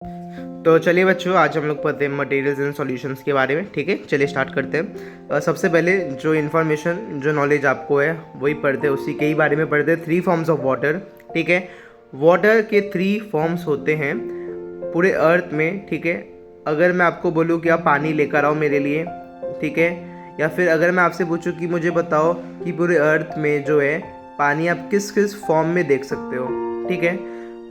तो चलिए बच्चों, आज हम लोग पढ़ते हैं मटेरियल्स एंड सॉल्यूशंस के बारे में। ठीक है, चलिए स्टार्ट करते हैं। सबसे पहले जो इन्फॉर्मेशन, जो नॉलेज आपको है वही पढ़ते हैं, उसी के ही बारे में पढ़ते हैं। 3 फॉर्म्स ऑफ वाटर। ठीक है, वाटर के 3 फॉर्म्स होते हैं पूरे अर्थ में। ठीक है, अगर मैं आपको बोलूँ कि आप पानी लेकर आओ मेरे लिए, ठीक है, या फिर अगर मैं आपसे पूछूं कि मुझे बताओ कि पूरे अर्थ में जो है पानी आप किस किस फॉर्म में देख सकते हो, ठीक है,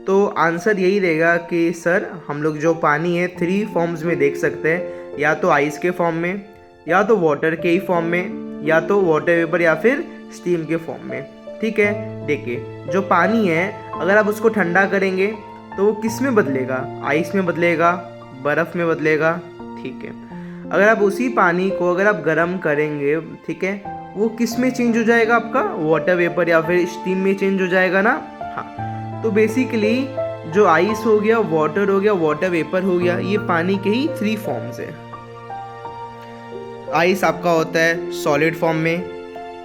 तो आंसर यही रहेगा कि सर हम लोग जो पानी है 3 फॉर्म्स में देख सकते हैं, या तो आइस के फॉर्म में, या तो वाटर के ही फॉर्म में, या तो वाटर वेपर या फिर स्टीम के फॉर्म में। ठीक है, देखिए जो पानी है अगर आप उसको ठंडा करेंगे तो वो किस में बदलेगा? आइस में बदलेगा, बर्फ़ में बदलेगा। ठीक है, अगर आप उसी पानी को अगर आप गर्म करेंगे, ठीक है, वो किस में चेंज हो जाएगा? आपका वाटर वेपर या फिर स्टीम में चेंज हो जाएगा ना। हाँ, तो बेसिकली जो आइस हो गया, वाटर हो गया, वाटर वेपर हो गया, ये पानी के ही 3 फॉर्म्स है। आइस आपका होता है सॉलिड फॉर्म में,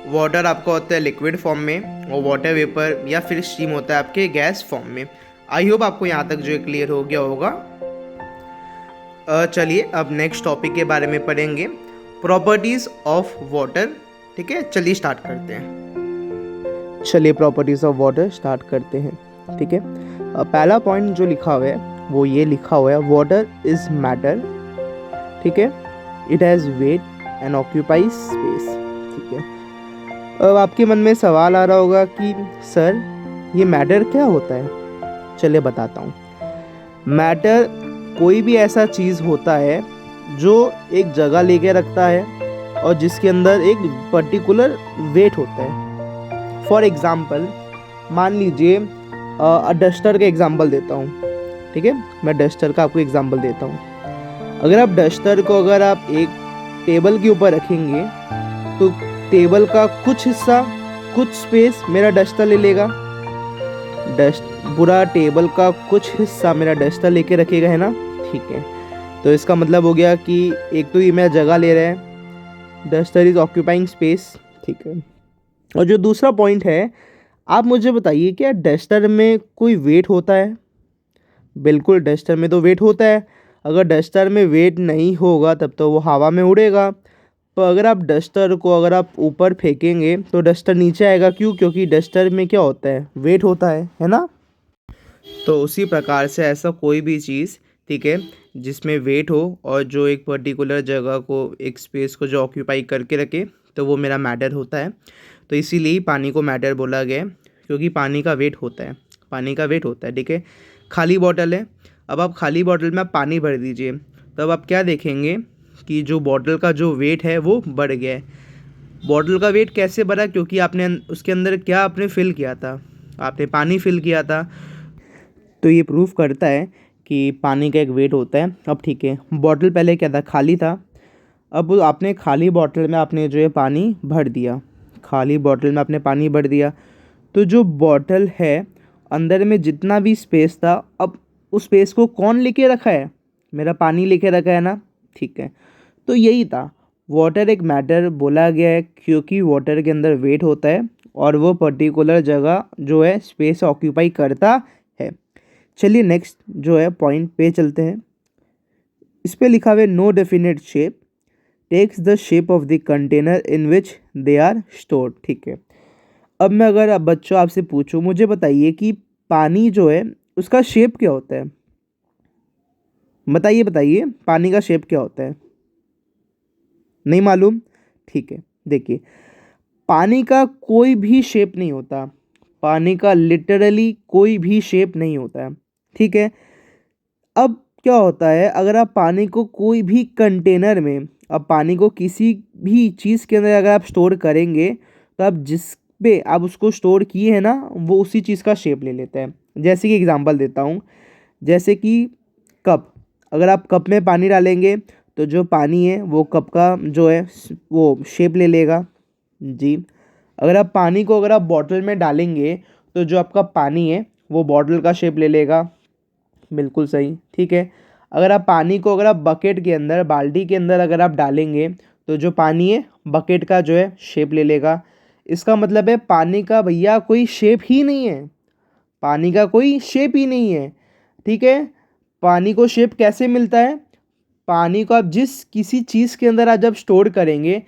वाटर आपका होता है लिक्विड फॉर्म में, और वाटर वेपर या फिर स्टीम होता है आपके गैस फॉर्म में। आई होप आपको यहाँ तक जो है क्लियर हो गया होगा। चलिए अब नेक्स्ट टॉपिक के बारे में पढ़ेंगे, प्रॉपर्टीज ऑफ वाटर। ठीक है, चलिए स्टार्ट करते हैं। चलिए प्रॉपर्टीज ऑफ वाटर स्टार्ट करते हैं। ठीक है, पहला पॉइंट जो लिखा हुआ है वो ये लिखा हुआ है, वाटर इज मैटर। ठीक है, it has wait and occupies space. ठीक है, अब आपके मन में सवाल आ रहा होगा कि सर ये मैटर क्या होता है? चलिए बताता हूँ। मैटर कोई भी ऐसा चीज़ होता है जो एक जगह लेके रखता है और जिसके अंदर एक पर्टिकुलर वेट होता है। फॉर एग्ज़ाम्पल मान लीजिए डस्टर का एग्ज़ाम्पल देता हूँ। ठीक है, मैं डस्टर का आपको एग्ज़ाम्पल देता हूँ। अगर आप डस्टर को अगर आप एक टेबल के ऊपर रखेंगे तो टेबल का कुछ हिस्सा, कुछ स्पेस मेरा डस्टर ले लेगा, पूरा टेबल का कुछ हिस्सा मेरा डस्टर लेके रखेगा, है ना। ठीक है, तो इसका मतलब हो गया कि एक तो ये मेरा जगह ले रहा है, डस्टर इज ऑक्यूपाइंग स्पेस। ठीक है, और जो दूसरा पॉइंट है, आप मुझे बताइए क्या डस्टर में कोई वेट होता है? बिल्कुल, डस्टर में तो वेट होता है। अगर डस्टर में वेट नहीं होगा तब तो वो हवा में उड़ेगा। तो अगर आप डस्टर को अगर आप ऊपर फेंकेंगे तो डस्टर नीचे आएगा। क्यों? क्योंकि डस्टर में क्या होता है? वेट होता है ना। तो उसी प्रकार से ऐसा कोई भी चीज़, ठीक है, जिसमें वेट हो और जो एक पर्टिकुलर जगह को, एक स्पेस को जो ऑक्यूपाई करके रखे, तो वो मेरा मैटर होता है। तो इसीलिए ही पानी को मैटर बोला गया है, क्योंकि पानी का वेट होता है, पानी का वेट होता है। ठीक है, खाली बॉटल है, अब आप खाली बॉटल में आप पानी भर दीजिए, तब आप क्या देखेंगे कि जो बॉटल का जो वेट है वो बढ़ गया है। बॉटल का वेट कैसे बढ़ा? क्योंकि आपने उसके अंदर क्या आपने फिल किया था? आपने पानी फिल किया था। तो ये प्रूफ करता है कि पानी का एक वेट होता है। अब ठीक है, बॉटल पहले क्या था? खाली था। अब आपने खाली बॉटल में आपने जो है पानी भर दिया, खाली बॉटल में आपने पानी भर दिया, तो जो बॉटल है अंदर में जितना भी स्पेस था, अब उस स्पेस को कौन लेके रखा है? मेरा पानी लेके रखा है ना। ठीक है, तो यही था, वाटर एक मैटर बोला गया है क्योंकि वाटर के अंदर वेट होता है और वो पर्टिकुलर जगह जो है स्पेस ऑक्यूपाई करता है। चलिए नेक्स्ट जो है पॉइंट पे चलते हैं। इस पे लिखा हुआ है, no definite shape takes the shape of the container in which they are stored. ठीक है, अब मैं अगर अब बच्चों आपसे पूछूं, मुझे बताइए कि पानी जो है उसका शेप क्या होता है? बताइए बताइए, पानी का शेप क्या होता है? नहीं मालूम? ठीक है, देखिए पानी का कोई भी शेप नहीं होता, पानी का लिटरली कोई भी शेप नहीं होता है। ठीक है, अब क्या होता है, अगर आप पानी को कोई भी कंटेनर में, अब पानी को किसी भी चीज़ के अंदर अगर आप स्टोर करेंगे तो आप जिस पे आप उसको स्टोर किए हैं ना, वो उसी चीज़ का शेप ले लेता है। जैसे कि एग्जांपल देता हूँ, जैसे कि कप, अगर आप कप में पानी डालेंगे तो जो पानी है वो कप का जो है वो शेप ले लेगा जी। अगर आप पानी को अगर आप बॉटल में डालेंगे तो जो आपका पानी है वो बॉटल का शेप ले लेगा। बिल्कुल सही। ठीक है, अगर आप पानी को अगर आप बकेट के अंदर, बाल्टी के अंदर अगर आप डालेंगे तो जो पानी है बकेट का जो है शेप ले लेगा। इसका मतलब है पानी का भैया कोई शेप ही नहीं है, पानी का कोई शेप ही नहीं है। ठीक है, पानी को शेप कैसे मिलता है? पानी को आप जिस किसी चीज़ के अंदर आप जब स्टोर करेंगे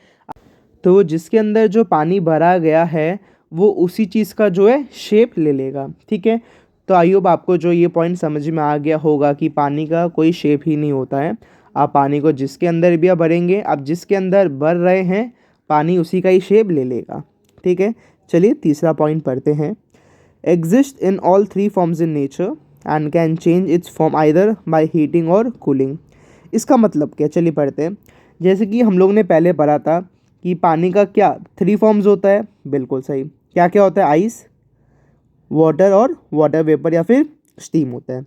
तो वो जिसके अंदर जो पानी भरा गया है वो उसी चीज़ का जो है शेप ले लेगा। ठीक है, तो आई होप आपको जो ये पॉइंट समझ में आ गया होगा कि पानी का कोई शेप ही नहीं होता है। आप पानी को जिसके अंदर भी आप भरेंगे, आप जिसके अंदर भर रहे हैं पानी उसी का ही शेप ले लेगा। ठीक है, चलिए तीसरा पॉइंट पढ़ते हैं। Exist in all three forms in nature and can change it's form either by heating और कूलिंग। इसका मतलब क्या, चलिए पढ़ते हैं। जैसे कि हम लोग ने पहले पढ़ा था कि पानी का क्या 3 फॉर्म्स होता है, बिल्कुल सही। क्या क्या होता है? आइस, वाटर और वाटर वेपर या फिर स्टीम होता है।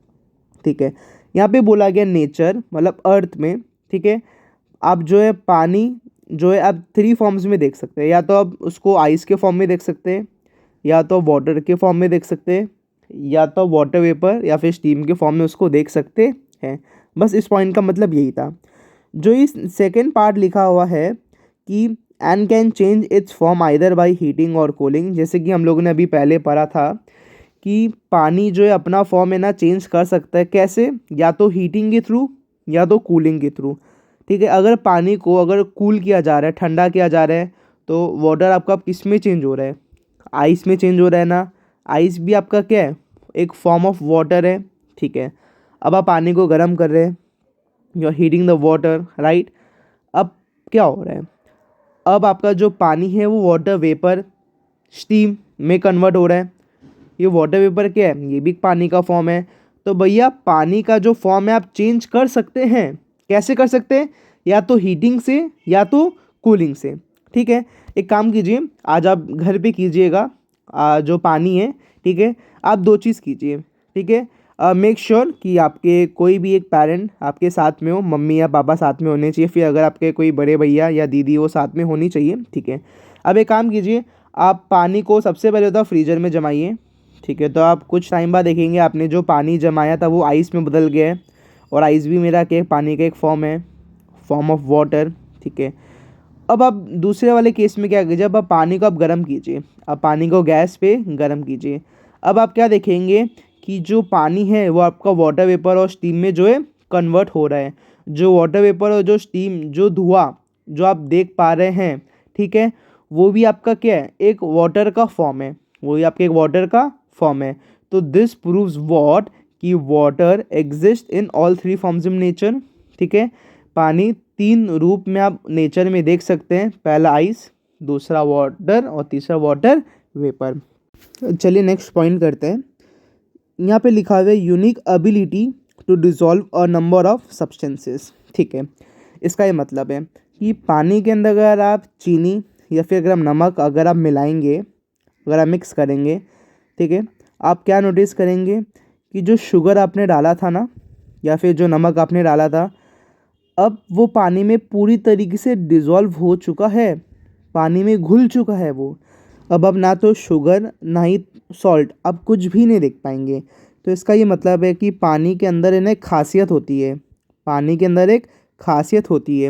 ठीक है, यहाँ पे बोला गया नेचर मतलब अर्थ में। ठीक है, आप जो है पानी जो है आप 3 फॉर्म्स में देख सकते हैं। या तो आप उसको आइस के फॉर्म में देख सकते हैं, या तो वाटर के फॉर्म में देख सकते हैं, या तो वाटर वेपर या फिर स्टीम के फॉर्म में उसको देख सकते हैं। बस इस पॉइंट का मतलब यही था। जो इस सेकेंड पार्ट लिखा हुआ है कि and can change it's form either by heating और कूलिंग, जैसे कि हम लोगों ने अभी पहले पढ़ा था कि पानी जो है अपना फॉर्म है ना चेंज कर सकता है। कैसे? या तो हीटिंग के थ्रू या तो कूलिंग के थ्रू। ठीक है, अगर पानी को अगर कूल किया जा रहा है, ठंडा किया जा रहा है, तो वाटर आपका किस में चेंज हो रहा है? आइस में चेंज हो रहा है ना। आइस भी आपका क्या है? एक फॉर्म ऑफ वाटर है। ठीक है, अब आप पानी को गर्म कर रहे हैं, you are heating the water, right. अब क्या हो रहा है? अब आपका जो पानी है वो वाटर वेपर स्टीम में कन्वर्ट हो रहा है। ये वाटर वेपर क्या है? ये भी पानी का फॉर्म है। तो भैया पानी का जो फॉर्म है आप चेंज कर सकते हैं। कैसे कर सकते हैं? या तो हीटिंग से या तो कूलिंग से। ठीक है, एक काम कीजिए, आज आप घर पे कीजिएगा जो पानी है, ठीक है, आप 2 चीज़ कीजिए। ठीक है, मेक श्योर कि आपके कोई भी एक पेरेंट आपके साथ में हो, मम्मी या पापा साथ में होने चाहिए, फिर अगर आपके कोई बड़े भैया या दीदी वो साथ में होनी चाहिए। ठीक है, अब एक काम कीजिए, आप पानी को सबसे पहले तो फ्रीजर में जमाइए। ठीक है, तो आप कुछ टाइम बाद देखेंगे आपने जो पानी जमाया था वो आइस में बदल गया है। और आइस भी मेरा क्या पानी का एक फॉर्म है, फॉर्म ऑफ वाटर। ठीक है, अब आप दूसरे वाले केस में क्या कीजिए, अब आप पानी को आप गर्म कीजिए, आप पानी को गैस पे गर्म कीजिए। अब आप क्या देखेंगे कि जो पानी है वो आपका वाटर वेपर और स्टीम में जो है कन्वर्ट हो रहा है। जो वाटर वेपर और जो स्टीम, जो धुआं जो आप देख पा रहे हैं, ठीक है, वो भी आपका क्या है? एक वाटर का फॉर्म है, वो भी आपके एक वाटर का फॉर्म है। तो दिस प्रूव्स व्हाट कि water exist in all 3 forms in nature. ठीक है, पानी 3 रूप में आप नेचर में देख सकते हैं। पहला आइस, दूसरा वाटर और तीसरा वाटर वेपर। चलिए नेक्स्ट पॉइंट करते हैं। यहाँ पे लिखा हुआ है unique ability to dissolve a number of substances. ठीक है, इसका ये मतलब है कि पानी के अंदर अगर आप चीनी या फिर अगर आप नमक अगर आप मिलाएंगे, अगर आप मिक्स करेंगे, ठीक है, आप क्या नोटिस करेंगे कि जो शुगर आपने डाला था ना या फिर जो नमक आपने डाला था, अब वो पानी में पूरी तरीके से डिज़ोल्व हो चुका है, पानी में घुल चुका है वो। अब ना तो शुगर ना ही सॉल्ट, अब कुछ भी नहीं देख पाएंगे। तो इसका ये मतलब है कि पानी के अंदर इन्हें खासियत होती है, पानी के अंदर एक खासियत होती है।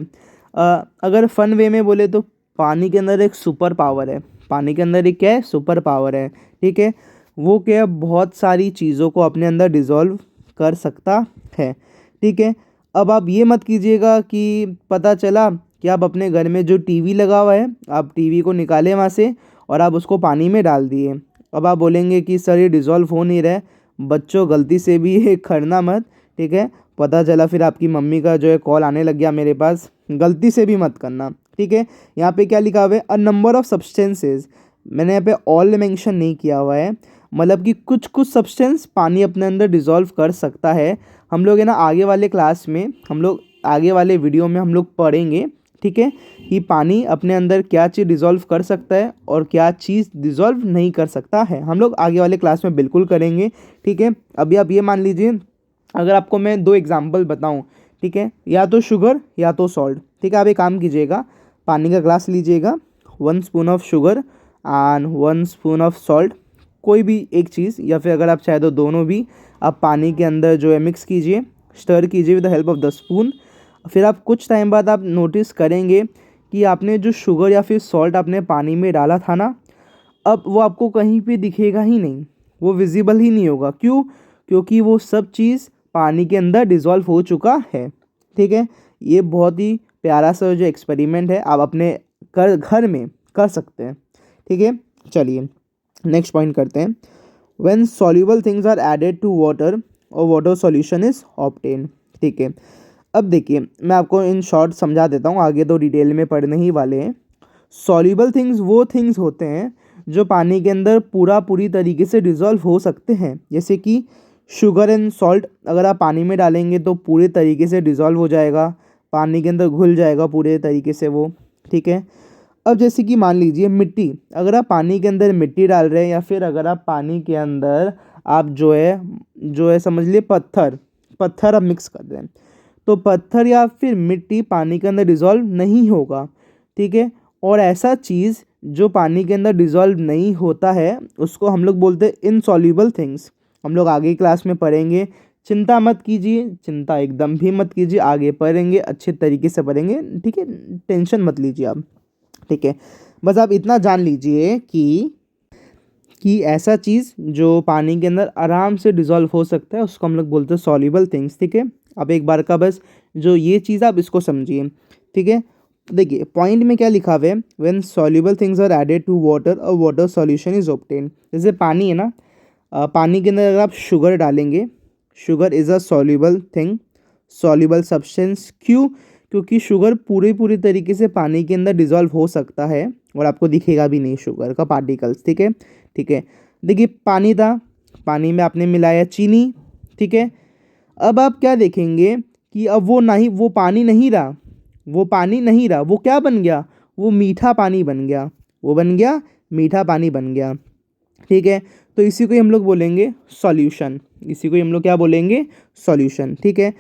अगर फन वे में बोले तो पानी के अंदर एक सुपर पावर है, पानी के अंदर एक क्या है? सुपर पावर है। ठीक है, वो क्या है? बहुत सारी चीज़ों को अपने अंदर डिज़ोल्व कर सकता है। ठीक है, अब आप ये मत कीजिएगा कि पता चला कि आप अपने घर में जो टीवी लगा हुआ है, आप टीवी को निकालें वहाँ से और आप उसको पानी में डाल दिए। अब आप बोलेंगे कि सर ये डिज़ोल्व हो नहीं रहा है। बच्चों गलती से भी ये करना मत। ठीक है, पता चला फिर आपकी मम्मी का जो है कॉल आने लग गया मेरे पास, गलती से भी मत करना। ठीक है, यहाँ पे क्या लिखा हुआ है? अ नंबर ऑफ सब्सटेंसेज। मैंने यहाँ पे ऑल मेंशन नहीं किया हुआ है, मतलब कि कुछ कुछ सब्सटेंस पानी अपने अंदर डिज़ोल्व कर सकता है। हम लोग है ना आगे वाले क्लास में, हम लोग आगे वाले वीडियो में हम लोग पढ़ेंगे, ठीक है, कि पानी अपने अंदर क्या चीज़ डिज़ोल्व कर सकता है और क्या चीज़ डिज़ोल्व नहीं कर सकता है। हम लोग आगे वाले क्लास में बिल्कुल करेंगे। ठीक है, अभी आप ये मान लीजिए, अगर आपको मैं 2 एग्जांपल बताऊं, ठीक है, या तो शुगर या तो सॉल्ट। ठीक है, आप एक काम कीजिएगा, पानी का ग्लास लीजिएगा, 1 spoon of sugar and 1 spoon of salt, कोई भी एक चीज़, या फिर अगर आप चाहे तो दोनों भी आप पानी के अंदर जो है मिक्स कीजिए, स्टर कीजिए with the help of the spoon. फिर आप कुछ टाइम बाद आप नोटिस करेंगे कि आपने जो शुगर या फिर सॉल्ट आपने पानी में डाला था ना, अब वो आपको कहीं पे दिखेगा ही नहीं, वो विजिबल ही नहीं होगा। क्यों? क्योंकि वो सब चीज़ पानी के अंदर डिज़ोल्व हो चुका है। ठीक है, ये बहुत ही प्यारा सा जो एक्सपेरिमेंट है आप अपने घर में कर सकते हैं। ठीक है, चलिए नेक्स्ट पॉइंट करते हैं। When soluble things are added to water और वाटर सॉल्यूशन इज ऑब्टेन। ठीक है, अब देखिए मैं आपको इन शॉर्ट समझा देता हूँ, आगे तो डिटेल में पढ़ने ही वाले हैं। सॉल्युबल थिंग्स वो थिंग्स होते हैं जो पानी के अंदर पूरी तरीके से डिज़ोल्व हो सकते हैं। जैसे कि शुगर एंड सॉल्ट अगर आप पानी में डालेंगे तो पूरे तरीके से डिज़ोल्व हो जाएगा, पानी के अंदर घुल जाएगा पूरे तरीके से वो। ठीक है, अब जैसे कि मान लीजिए मिट्टी, अगर आप पानी के अंदर मिट्टी डाल रहे हैं या फिर अगर आप पानी के अंदर आप जो है समझ लिए पत्थर आप मिक्स कर रहे हैं, तो पत्थर या फिर मिट्टी पानी के अंदर डिज़ोल्व नहीं होगा। ठीक है, और ऐसा चीज़ जो पानी के अंदर डिज़ोल्व नहीं होता है उसको हम लोग बोलते हैं इनसॉल्युबल थिंग्स। हम लोग आगे क्लास में पढ़ेंगे, चिंता मत कीजिए, चिंता एकदम भी मत कीजिए, आगे पढ़ेंगे, अच्छे तरीके से पढ़ेंगे। ठीक है, टेंशन मत लीजिए आप। ठीक है, बस आप इतना जान लीजिए कि ऐसा चीज़ जो पानी के अंदर आराम से डिज़ोल्व हो सकता है उसको हम लोग बोलते हैं सॉल्युबल थिंग्स। ठीक है, अब एक बार का बस जो ये चीज़ आप इसको समझिए। ठीक है, देखिए पॉइंट में क्या लिखा हुआ है, when soluble things are added to water और वाटर सॉल्यूशन इज ऑब्टेन। जैसे पानी है ना, पानी के अंदर अगर आप शुगर डालेंगे, sugar is a soluble thing, soluble substance. क्यों? क्योंकि शुगर पूरी तरीके से पानी के अंदर डिज़ोल्व हो सकता है और आपको दिखेगा भी नहीं शुगर का पार्टिकल्स। ठीक है, ठीक है, देखिए पानी था, पानी में आपने मिलाया चीनी। ठीक है, अब आप क्या देखेंगे कि अब वो पानी नहीं रहा, वो क्या बन गया, वो मीठा पानी बन गया, वो बन गया मीठा पानी बन गया। ठीक है, तो इसी को ही हम लोग बोलेंगे सॉल्यूशन, इसी को ही हम लोग क्या बोलेंगे, सॉल्यूशन। ठीक है,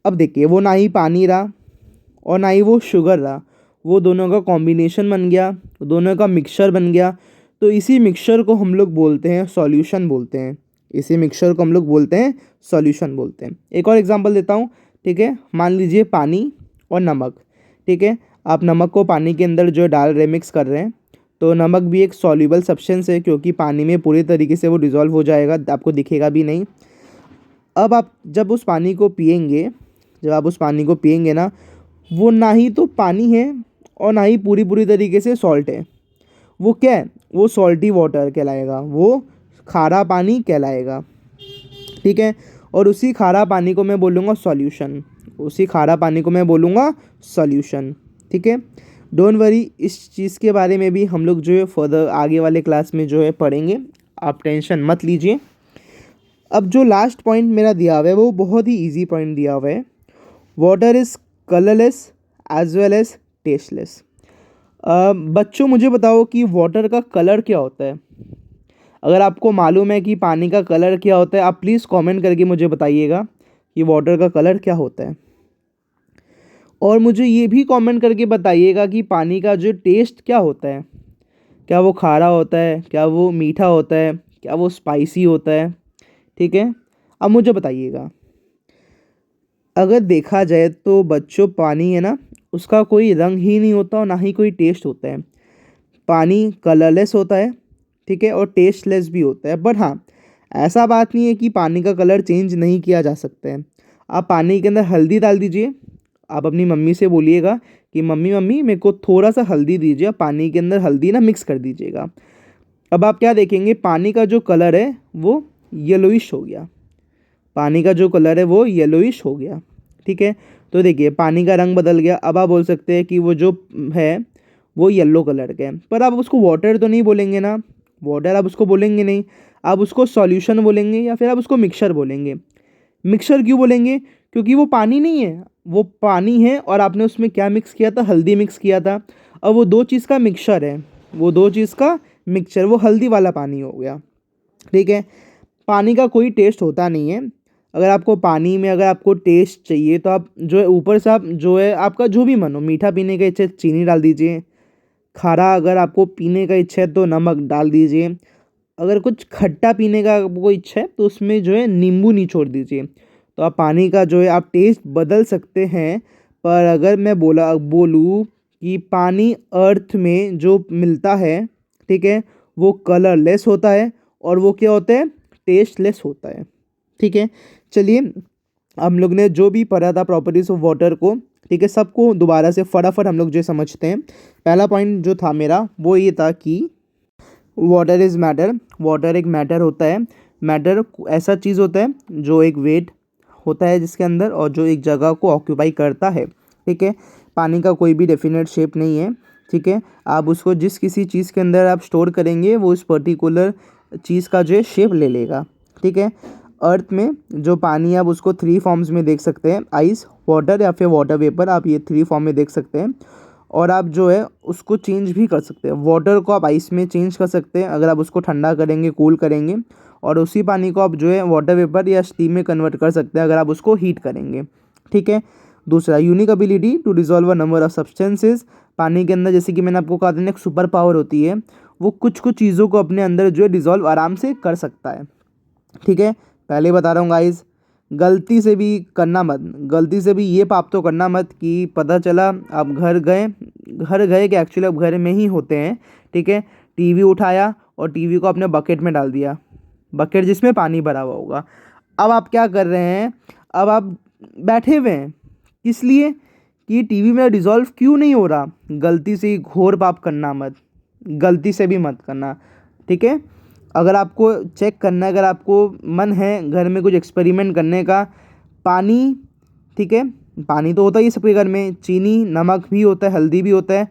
अब देखिए वो ना ही पानी रहा और ना ही वो शुगर रहा, वो दोनों का कॉम्बिनेशन बन गया, दोनों का मिक्सचर बन गया, तो इसी मिक्सचर को हम लोग बोलते हैं सॉल्यूशन बोलते हैं, इसी मिक्सचर को हम लोग बोलते हैं सॉल्यूशन बोलते हैं। एक और एग्जांपल देता हूँ। ठीक है, मान लीजिए पानी और नमक। ठीक है, आप नमक को पानी के अंदर जो डाल रहे मिक्स कर रहे हैं, तो नमक भी एक सॉल्युबल सब्सटेंस है क्योंकि पानी में पूरी तरीके से वो डिज़ोल्व हो जाएगा, आपको दिखेगा भी नहीं। अब आप जब उस पानी को पिएंगे ना, वो ना ही तो पानी है और ना ही पूरी तरीके से सॉल्ट है, वो क्या है, वो सॉल्टी वाटर कहलाएगा, वो खारा पानी कहलाएगा। ठीक है, और उसी खारा पानी को मैं बोलूँगा सॉल्यूशन, उसी खारा पानी को मैं बोलूँगा सॉल्यूशन। ठीक है, डोंट वरी, इस चीज़ के बारे में भी हम लोग जो है फर्दर आगे वाले क्लास में जो है पढ़ेंगे, आप टेंशन मत लीजिए। अब जो लास्ट पॉइंट मेरा दिया हुआ है वो बहुत ही इजी पॉइंट दिया हुआ है, water is colourless as well as tasteless. बच्चों मुझे बताओ कि वाटर का कलर क्या होता है? अगर आपको मालूम है कि पानी का कलर क्या होता है, आप प्लीज़ कमेंट करके मुझे बताइएगा कि वाटर का कलर क्या होता है। और मुझे ये भी कमेंट करके बताइएगा कि पानी का जो टेस्ट क्या होता है, क्या वो खारा होता है, क्या वो मीठा होता है, क्या वो स्पाइसी होता है। ठीक है, अब मुझे बताइएगा। अगर देखा जाए तो बच्चों पानी है ना, उसका कोई रंग ही नहीं होता और ना ही कोई टेस्ट होता है, पानी कलरलेस होता है। ठीक है, और टेस्टलेस भी होता है। बट हाँ, ऐसा बात नहीं है कि पानी का कलर चेंज नहीं किया जा सकता है। आप पानी के अंदर हल्दी डाल दीजिए, आप अपनी मम्मी से बोलिएगा कि मम्मी मम्मी मेरे को थोड़ा सा हल्दी दीजिए, आप पानी के अंदर हल्दी ना मिक्स कर दीजिएगा। अब आप क्या देखेंगे, पानी का जो कलर है वो येलोइश हो गया, पानी का जो कलर है वो येलोइश हो गया। ठीक है, तो देखिए पानी का रंग बदल गया। अब आप बोल सकते हैं कि वो जो है वो येलो कलर का है, पर आप उसको वाटर तो नहीं बोलेंगे ना, वाटर आप उसको बोलेंगे नहीं, आप उसको सॉल्यूशन बोलेंगे या फिर आप उसको मिक्सचर बोलेंगे। मिक्सचर क्यों बोलेंगे? क्योंकि वो पानी नहीं है, वो पानी है और आपने उसमें क्या मिक्स किया था, हल्दी मिक्स किया था। अब वो दो चीज़ का मिक्सचर है, वो दो चीज़ का मिक्सचर, वो हल्दी वाला पानी हो गया। ठीक है, पानी का कोई टेस्ट होता नहीं है। अगर आपको पानी में अगर आपको टेस्ट चाहिए तो आप जो है ऊपर से आप जो है आपका जो भी मन हो, मीठा पीने का इच्छा है चीनी डाल दीजिए, खारा अगर आपको पीने का इच्छा है तो नमक डाल दीजिए, अगर कुछ खट्टा पीने का आपको इच्छा है तो उसमें जो है नींबू निचोड़ दीजिए। तो आप पानी का जो है आप टेस्ट बदल सकते हैं। पर अगर मैं बोलूँ कि पानी अर्थ में जो मिलता है, ठीक है, वो कलरलेस होता है और वो क्या होता है, टेस्टलेस होता है। ठीक है, चलिए हम लोग ने जो भी पढ़ा था प्रॉपर्टीज ऑफ वाटर को, ठीक है, सबको दोबारा से फटाफट हम लोग जो समझते हैं। पहला पॉइंट जो था मेरा वो ये था कि वाटर इज़ मैटर। वाटर एक मैटर होता है। मैटर ऐसा चीज़ होता है जो एक वेट होता है जिसके अंदर, और जो एक जगह को ऑक्यूपाई करता है, ठीक है। पानी का कोई भी डेफिनेट शेप नहीं है, ठीक है। आप उसको जिस किसी चीज़ के अंदर आप स्टोर करेंगे वो इस पर्टिकुलर चीज़ का जो है शेप ले लेगा, ठीक है। अर्थ में जो पानी आप उसको 3 फॉर्म्स में देख सकते हैं, आइस, वाटर या फिर वाटर वेपर, आप ये 3 फॉर्म में देख सकते हैं। और आप जो है उसको चेंज भी कर सकते हैं। वाटर को आप आइस में चेंज कर सकते हैं अगर आप उसको ठंडा करेंगे, कूल करेंगे, और उसी पानी को आप जो है वाटर वेपर या स्टीम में कन्वर्ट कर सकते हैं अगर आप उसको हीट करेंगे, ठीक है। दूसरा, unique ability to dissolve a number of substances. पानी के अंदर जैसे कि मैंने आपको कहा था एक सुपर पावर होती है, वो कुछ कुछ चीज़ों को अपने अंदर जो है डिजॉल्व आराम से कर सकता है, ठीक है। पहले बता रहा हूँ गाइज, गलती से भी करना मत, गलती से भी ये पाप तो करना मत कि पता चला आप घर गए कि एक्चुअली आप घर में ही होते हैं, ठीक है। टीवी उठाया और टीवी को अपने बकेट में डाल दिया, बकेट जिसमें पानी भरा हुआ होगा। अब आप क्या कर रहे हैं, अब आप बैठे हुए हैं, किस लिए कि टीवी में डिज़ोल्व क्यों नहीं हो रहा। गलती से ही घोर पाप करना मत, गलती से भी मत करना, ठीक है। अगर आपको चेक करना है, अगर आपको मन है घर में कुछ एक्सपेरिमेंट करने का, पानी, ठीक है, पानी तो होता ही है सबके घर में, चीनी, नमक भी होता है, हल्दी भी होता है।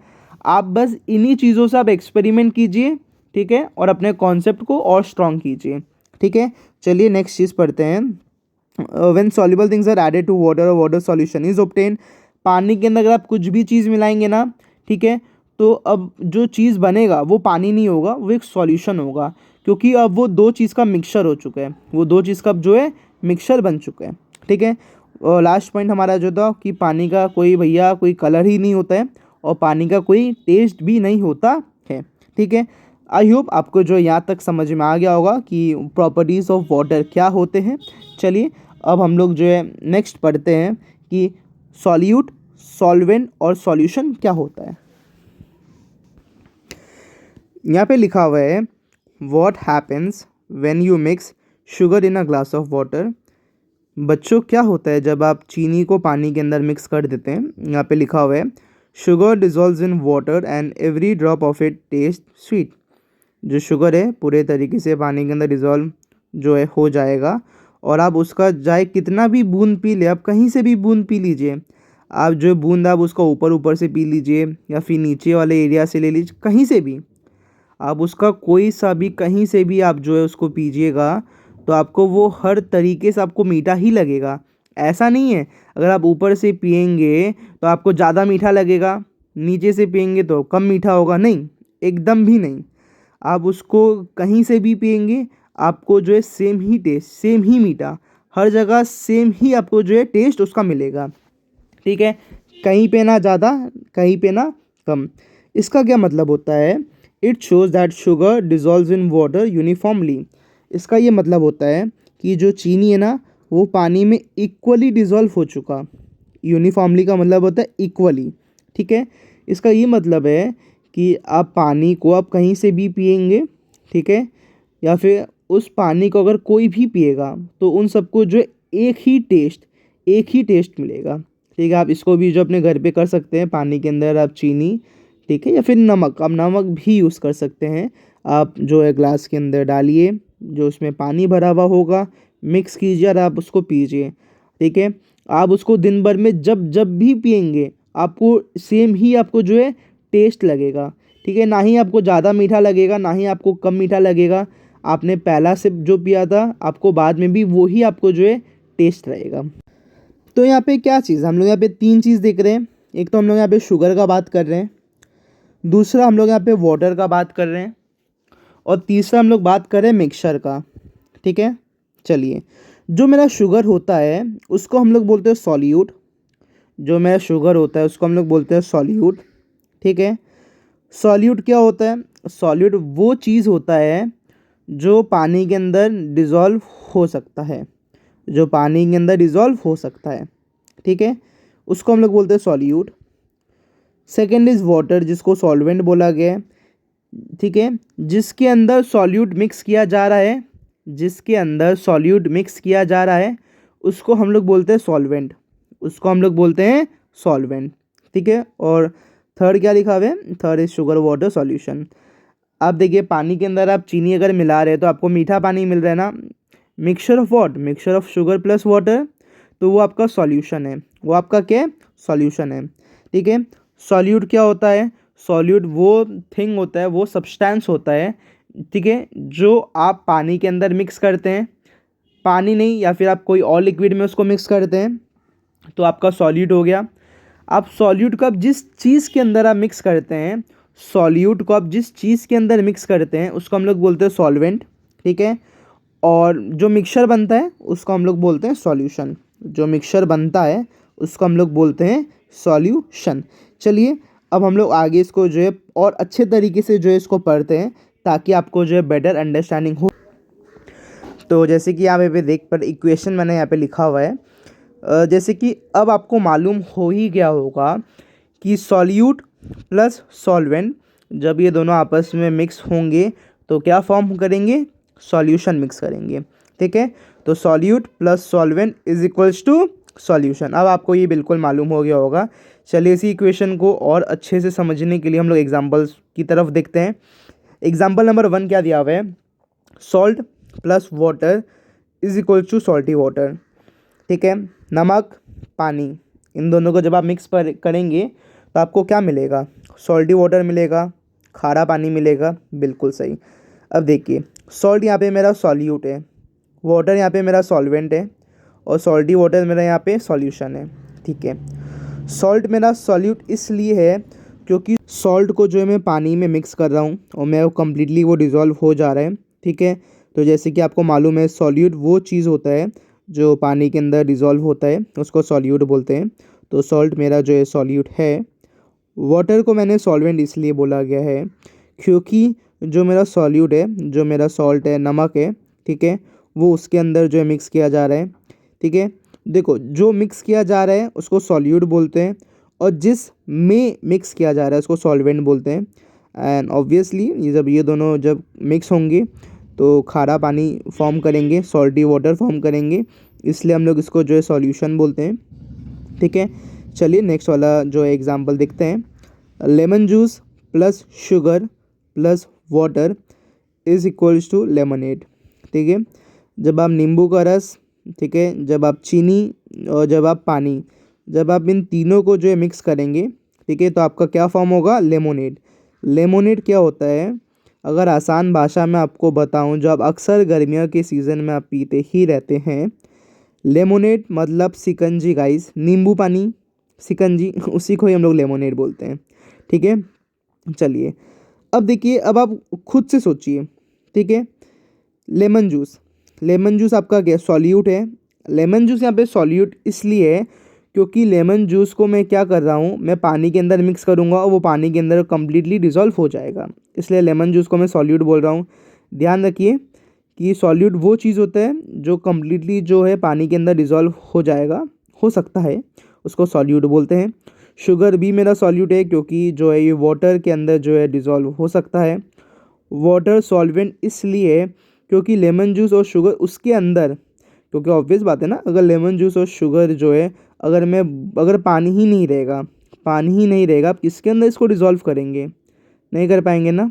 आप बस इन्हीं चीज़ों से आप एक्सपेरिमेंट कीजिए, ठीक है, और अपने कॉन्सेप्ट को और स्ट्रॉन्ग कीजिए, ठीक है। चलिए नेक्स्ट चीज़ पढ़ते हैं। When soluble things are added to water और वाटर सॉल्यूशन इज ऑब्टेन। पानी के अंदर अगर आप कुछ भी चीज़ मिलाएंगे ना, ठीक है, तो अब जो चीज़ बनेगा वो पानी नहीं होगा, वो एक सॉल्यूशन होगा, क्योंकि अब वो दो चीज़ का मिक्सचर हो चुका है, वो दो चीज़ का अब जो है मिक्सचर बन चुका है, ठीक है। और लास्ट पॉइंट हमारा जो था कि पानी का कोई भैया कोई कलर ही नहीं होता है और पानी का कोई टेस्ट भी नहीं होता है, ठीक है। आई होप आपको जो यहाँ तक समझ में आ गया होगा कि प्रॉपर्टीज़ ऑफ वाटर क्या होते हैं। चलिए अब हम लोग जो है नेक्स्ट पढ़ते हैं कि सॉल्यूट, सॉल्वेंट और सॉल्यूशन क्या होता है। यहाँ पे लिखा हुआ है what happens when you mix sugar in a glass of water. बच्चों क्या होता है जब आप चीनी को पानी के अंदर मिक्स कर देते हैं। यहाँ पे लिखा हुआ है sugar dissolves in water and every drop of it taste sweet. जो शुगर है पूरे तरीके से पानी के अंदर डिज़ोल्व जो है हो जाएगा, और आप उसका चाहे कितना भी बूंद पी ले, आप कहीं से भी बूंद पी लीजिए, आप जो बूंद आप उसका ऊपर ऊपर से पी लीजिए या फिर नीचे वाले एरिया से ले लीजिए, कहीं से भी आप उसका कोई सा भी कहीं से भी आप जो है उसको पीजिएगा तो आपको वो हर तरीके से आपको मीठा ही लगेगा। ऐसा नहीं है अगर आप ऊपर से पिएंगे तो आपको ज़्यादा मीठा लगेगा, नीचे से पिएंगे तो कम मीठा होगा, नहीं, एकदम भी नहीं। आप उसको कहीं से भी पिएंगे आपको जो है सेम ही टेस्ट, सेम ही मीठा, हर जगह सेम ही आपको जो है टेस्ट उसका मिलेगा, ठीक है। कहीं पे ना ज़्यादा, कहीं पे ना कम। इसका क्या मतलब होता है, it shows that sugar dissolves in water uniformly. इसका ये मतलब होता है कि जो चीनी है ना वो पानी में इक्वली डिज़ोल्व हो चुका। यूनिफॉर्मली का मतलब होता है इक्वली, ठीक है। इसका ये मतलब है कि आप पानी को आप कहीं से भी पिएंगे, ठीक है, या फिर उस पानी को अगर कोई भी पिएगा तो उन सबको जो एक ही टेस्ट मिलेगा, ठीक है। आप इसको भी जो अपने घर पे कर सकते हैं, पानी के अंदर आप चीनी, ठीक है, या फिर नमक, आप नमक भी यूज़ कर सकते हैं। आप जो है ग्लास के अंदर डालिए, जो उसमें पानी भरा हुआ होगा, मिक्स कीजिए और आप उसको पीजिए, ठीक है। आप उसको दिन भर में जब जब भी पिएंगे आपको सेम ही आपको जो है टेस्ट लगेगा, ठीक है। ना ही आपको ज़्यादा मीठा लगेगा ना ही आपको कम मीठा लगेगा। आपने पहला सिप जो पिया था आपको बाद में भी वही आपको जो है टेस्ट रहेगा। तो यहाँ पे क्या चीज़ हम लोग यहाँ पे 3 चीज़ देख रहे हैं। एक तो हम लोग यहाँ पे शुगर का बात कर रहे हैं, दूसरा हम लोग यहाँ पे वाटर का बात कर रहे हैं, और तीसरा हम लोग बात कर रहे हैं मिक्सचर का, ठीक है। चलिए, जो मेरा शुगर होता है उसको हम लोग बोलते हैं सॉल्यूट। जो मेरा शुगर होता है उसको हम लोग बोलते हैं सॉल्यूट, ठीक है। सॉल्यूट क्या होता है, सॉल्यूट वो चीज़ होता है जो पानी के अंदर डिज़ोल्व हो सकता है, जो पानी के अंदर डिज़ोल्व हो सकता है, ठीक है, उसको हम लोग बोलते हैं सॉल्यूट। सेकेंड इज़ वाटर, जिसको सॉल्वेंट बोला गया है, ठीक है, जिसके अंदर सॉल्यूट मिक्स किया जा रहा है, जिसके अंदर सॉल्यूट मिक्स किया जा रहा है उसको हम लोग बोलते हैं सॉल्वेंट, उसको हम लोग बोलते हैं सॉल्वेंट, ठीक है। और थर्ड क्या लिखा हुआ है, third is sugar water solution. आप देखिए पानी के अंदर आप चीनी अगर मिला रहे हैं तो आपको मीठा पानी मिल रहा है ना, mixture of what, mixture of sugar plus water, तो वो आपका सॉल्यूशन है, वो आपका क्या है, सॉल्यूशन है, ठीक है। सॉल्यूट क्या होता है, सॉल्यूट वो थिंग होता है, वो सब्सटेंस होता है, ठीक है, जो आप पानी के अंदर मिक्स करते हैं, पानी नहीं या फिर आप कोई और लिक्विड में उसको मिक्स करते हैं तो आपका सॉल्यूट हो गया। आप सॉल्यूट को आप जिस चीज़ के अंदर आप मिक्स करते हैं, सॉल्यूट को आप जिस चीज़ के अंदर मिक्स करते हैं उसको हम लोग बोलते हैं सॉल्वेंट, ठीक है। और जो मिक्सचर बनता है उसको हम लोग बोलते हैं सॉल्यूशन, जो मिक्सचर बनता है उसको हम लोग बोलते हैं सॉल्यूशन। चलिए अब हम लोग आगे इसको जो है और अच्छे तरीके से जो है इसको पढ़ते हैं ताकि आपको जो है बेटर अंडरस्टैंडिंग हो। तो जैसे कि आप यहाँ पे देख पर इक्वेशन मैंने यहाँ पे लिखा हुआ है, जैसे कि अब आपको मालूम हो ही गया होगा कि सॉल्यूट प्लस सॉल्वेंट जब ये दोनों आपस में मिक्स होंगे तो क्या फॉर्म करेंगे, सॉल्यूशन मिक्स करेंगे, ठीक है। तो solute plus solvent is equals to solution. अब आपको ये बिल्कुल मालूम हो गया होगा। चलिए इसी इक्वेशन को और अच्छे से समझने के लिए हम लोग एग्जाम्पल्स की तरफ देखते हैं। एग्जाम्पल नंबर 1 क्या दिया हुआ है, salt plus water is equals to salty water, ठीक है। नमक पानी, इन दोनों को जब आप मिक्स करेंगे तो आपको क्या मिलेगा, सॉल्टी वाटर मिलेगा, खारा पानी मिलेगा, बिल्कुल सही। अब देखिए सॉल्ट यहाँ पे मेरा सॉल्यूट है, वाटर यहाँ पे मेरा सॉल्वेंट है और सॉल्टी वाटर मेरा यहाँ पे सॉल्यूशन है, ठीक है। सॉल्ट मेरा सॉल्यूट इसलिए है क्योंकि सॉल्ट को जो है मैं पानी में मिक्स कर रहा हूँ और मैं वो कम्प्लीटली वो डिज़ोल्व हो जा रहा है, ठीक है। तो जैसे कि आपको मालूम है सॉल्यूट वो चीज़ होता है जो पानी के अंदर डिज़ोल्व होता है, उसको सॉल्यूट बोलते हैं। तो सॉल्ट मेरा जो है सॉल्यूट है। वाटर को मैंने सॉल्वेंट इसलिए बोला गया है क्योंकि जो मेरा सॉल्यूट है, जो मेरा सॉल्ट है, नमक है, ठीक है, वो उसके अंदर जो है मिक्स किया जा रहा है, ठीक है। देखो जो मिक्स किया जा रहा है उसको सॉल्यूट बोलते हैं और जिस में मिक्स किया जा रहा है उसको सॉल्वेंट बोलते हैं। एंड ऑब्वियसली ये दोनों जब मिक्स होंगे तो खारा पानी फॉर्म करेंगे, सॉल्टी वाटर फॉर्म करेंगे, इसलिए हम लोग इसको जो है सॉल्यूशन बोलते हैं, ठीक है। चलिए नेक्स्ट वाला जो है एग्जांपल देखते हैं। Lemon juice plus sugar plus water is equals to lemonade, ठीक है। जब आप नींबू का रस, ठीक है, जब आप चीनी और जब आप पानी, जब आप इन तीनों को जो है मिक्स करेंगे, ठीक है, तो आपका क्या फॉर्म होगा, लेमोनेड। लेमोनेड क्या होता है, अगर आसान भाषा में आपको बताऊं, जो आप अक्सर गर्मियों के सीज़न में आप पीते ही रहते हैं, लेमोनेड मतलब सिकंजी गाइस, नींबू पानी सिकंजी उसी को ही हम लोग लेमोनेड बोलते हैं, ठीक है। चलिए अब देखिए, अब आप खुद से सोचिए, ठीक है। लेमन जूस, लेमन जूस आपका क्या सॉल्यूट है। लेमन जूस यहाँ पे सॉल्यूट इसलिए है क्योंकि लेमन जूस को मैं क्या कर रहा हूँ, मैं पानी के अंदर मिक्स करूँगा और वो पानी के अंदर कम्प्लीटली डिज़ोल्व हो जाएगा, इसलिए लेमन जूस को मैं सॉल्यूट बोल रहा हूँ। ध्यान रखिए कि सॉल्यूट वो चीज़ होता है जो कम्प्लीटली जो है पानी के अंदर डिज़ोल्व हो जाएगा, हो सकता है, उसको सॉल्यूट बोलते हैं। शुगर भी मेरा सॉल्यूट है क्योंकि जो है ये वाटर के अंदर जो है डिज़ोल्व हो सकता है। वाटर सॉल्वेंट इसलिए क्योंकि लेमन जूस और शुगर उसके अंदर, क्योंकि ऑब्वियस बात है ना, अगर लेमन जूस और शुगर जो है अगर पानी ही नहीं रहेगा, पानी ही नहीं रहेगा, आप किसके अंदर इसको डिज़ोल्व करेंगे, नहीं कर पाएंगे ना।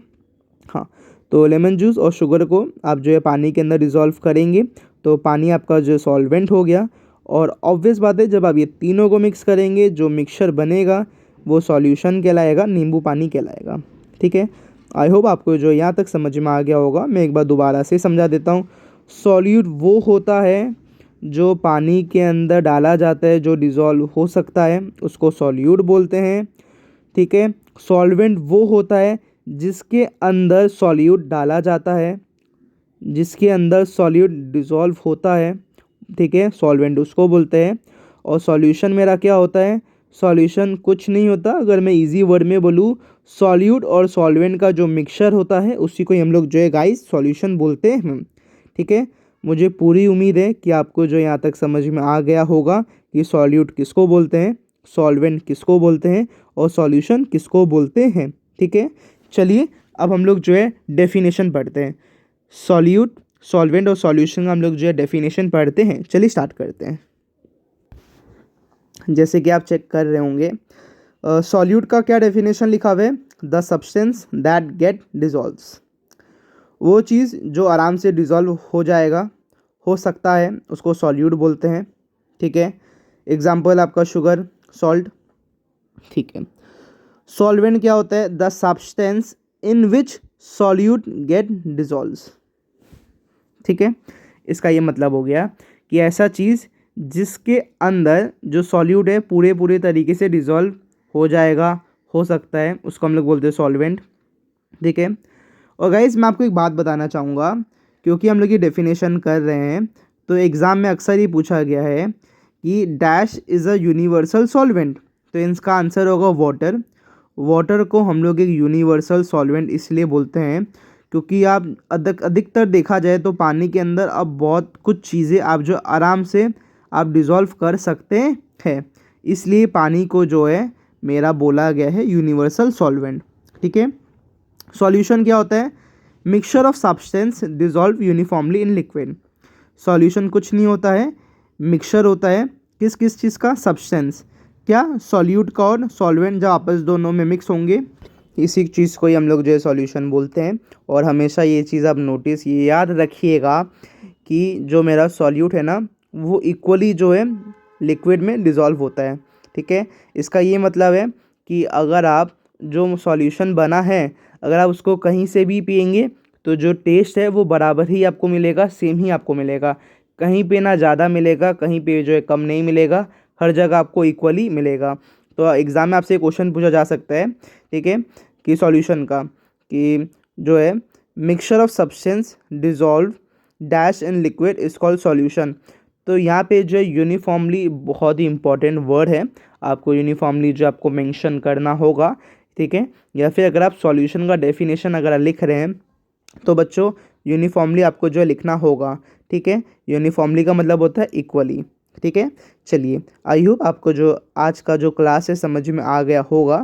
हाँ, तो लेमन जूस और शुगर को आप जो है पानी के अंदर डिज़ोल्व करेंगे तो पानी आपका जो सॉल्वेंट हो गया। और ऑब्वियस बात है जब आप ये तीनों को मिक्स करेंगे जो मिक्सचर बनेगा वो सॉल्यूशन कहलाएगा, नींबू पानी कहलाएगा, ठीक है। आई होप आपको जो यहाँ तक समझ में आ गया होगा। मैं एक बार दोबारा से समझा देता हूँ। सॉल्यूट वो होता है जो पानी के अंदर डाला जाता है, जो डिज़ोल्व हो सकता है, उसको सॉल्यूट बोलते हैं, ठीक है। सॉल्वेंट वो होता है जिसके अंदर सॉल्यूट डाला जाता है, जिसके अंदर सॉल्यूट डिज़ोल्व होता है, ठीक है, सॉल्वेंट उसको बोलते हैं। और सॉल्यूशन मेरा क्या होता है, सॉल्यूशन कुछ नहीं होता, अगर मैं इजी वर्ड में बोलूँ, सॉल्यूट और सॉल्वेंट का जो मिक्सचर होता है उसी को ही हम लोग जो है गाइस सॉल्यूशन बोलते हैं, ठीक है। मुझे पूरी उम्मीद है कि आपको जो यहाँ तक समझ में आ गया होगा कि सॉल्यूट किसको बोलते हैं, सॉल्वेंट किसको बोलते हैं और सॉल्यूशन किसको बोलते हैं, ठीक है। चलिए अब हम लोग जो है डेफिनेशन पढ़ते हैं। सॉल्यूट सॉल्वेंट और सॉल्यूशन का हम लोग जो है डेफिनेशन पढ़ते हैं। चलिए स्टार्ट करते हैं। जैसे कि आप चेक कर रहे होंगे, सॉल्यूट का क्या डेफिनेशन लिखा हुआ है? The substance that get dissolves. वो चीज़ जो आराम से डिज़ोल्व हो जाएगा, हो सकता है, उसको सॉल्यूट बोलते हैं। ठीक है, एग्जाम्पल आपका शुगर, सॉल्ट। ठीक है, सॉल्वेंट क्या होता है? The substance in which solute get dissolves. ठीक है, इसका ये मतलब हो गया कि ऐसा चीज़ जिसके अंदर जो सॉल्यूट है पूरे पूरे तरीके से डिज़ोल्व हो जाएगा, हो सकता है, उसको हम लोग बोलते हैं सॉल्वेंट। ठीक है, और गाइज मैं आपको एक बात बताना चाहूँगा, क्योंकि हम लोग ये डेफिनेशन कर रहे हैं तो एग्ज़ाम में अक्सर ही पूछा गया है कि dash is a universal solvent, तो इसका आंसर होगा वाटर। वाटर को हम लोग एक यूनिवर्सल सॉल्वेंट इसलिए बोलते हैं क्योंकि आप अधिकतर देखा जाए तो पानी के अंदर अब बहुत कुछ चीज़ें आप जो आराम से आप डिज़ोल्व कर सकते हैं, इसलिए पानी को जो है मेरा बोला गया है यूनिवर्सल सॉल्वेंट। ठीक है, सॉल्यूशन क्या होता है? Mixture of substance dissolve uniformly in liquid. Solution कुछ नहीं होता है, मिक्सचर होता है किस किस चीज़ का? सब्सटेंस। क्या? सॉल्यूट का और सॉल्वेंट जब आपस दोनों में मिक्स होंगे, इसी चीज़ को ही हम लोग जो है सॉल्यूशन बोलते हैं। और हमेशा ये चीज़ आप नोटिस ये याद रखिएगा कि जो मेरा सॉल्यूट है ना, वो इक्वली जो है लिक्विड में डिज़ोल्व होता है। ठीक है, इसका ये मतलब है कि अगर आप जो सॉल्यूशन बना है, अगर आप उसको कहीं से भी पिएंगे तो जो टेस्ट है वो बराबर ही आपको मिलेगा, सेम ही आपको मिलेगा। कहीं पे ना ज़्यादा मिलेगा, कहीं पे जो है कम नहीं मिलेगा, हर जगह आपको इक्वली मिलेगा। तो एग्ज़ाम में आपसे क्वेश्चन पूछा जा सकता है, ठीक है, कि सॉल्यूशन का, कि जो है mixture of substance dissolve dash in liquid is called solution. तो यहाँ पे जो है यूनिफॉर्मली बहुत ही इंपॉर्टेंट वर्ड है, आपको यूनिफॉर्मली जो आपको मेंशन करना होगा। ठीक है, या फिर अगर आप सॉल्यूशन का डेफिनेशन अगर लिख रहे हैं तो बच्चों यूनिफॉर्मली आपको जो है लिखना होगा। ठीक है, यूनिफॉर्मली का मतलब होता है इक्वली। ठीक है, चलिए, आई होप आपको जो आज का जो क्लास है समझ में आ गया होगा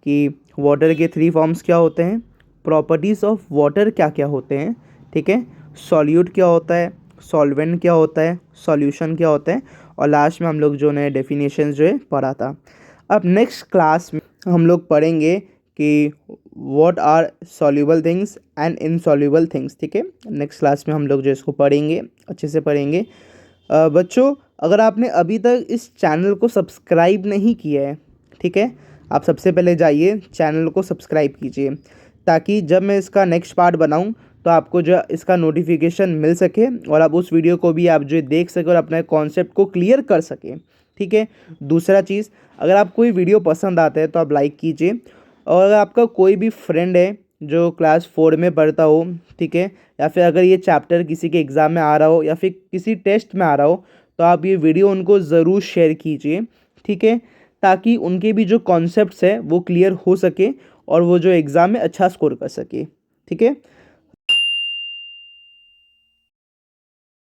कि वाटर के 3 फॉर्म्स क्या होते हैं, प्रॉपर्टीज़ ऑफ वाटर क्या क्या होते हैं। ठीक है, सॉल्यूट क्या होता है, सॉल्वेंट क्या होता है, सॉल्यूशन क्या होता है, और लास्ट में हम लोग जो नए डेफिनेशन जो है पढ़ा था। अब नेक्स्ट क्लास में हम लोग पढ़ेंगे कि what are soluble things and insoluble things. ठीक है, नेक्स्ट क्लास में हम लोग जो इसको पढ़ेंगे, अच्छे से पढ़ेंगे। बच्चों, अगर आपने अभी तक इस चैनल को सब्सक्राइब नहीं किया है, ठीक है, आप सबसे पहले जाइए चैनल को सब्सक्राइब कीजिए, ताकि जब मैं इसका नेक्स्ट पार्ट बनाऊं तो आपको जो इसका नोटिफिकेशन मिल सके और आप उस वीडियो को भी आप जो देख सके और अपने कॉन्सेप्ट को क्लियर कर सकें। ठीक है, दूसरा चीज़, अगर आपको ये वीडियो पसंद आता है तो आप लाइक कीजिए, और अगर आपका कोई भी फ्रेंड है जो क्लास 4 में पढ़ता हो, ठीक है, या फिर अगर ये चैप्टर किसी के एग्ज़ाम में आ रहा हो या फिर किसी टेस्ट में आ रहा हो, तो आप ये वीडियो उनको ज़रूर शेयर कीजिए। ठीक है, ताकि उनके भी जो कॉन्सेप्ट्स है वो क्लियर हो सके और वो जो एग्ज़ाम में अच्छा स्कोर कर सके। ठीक है,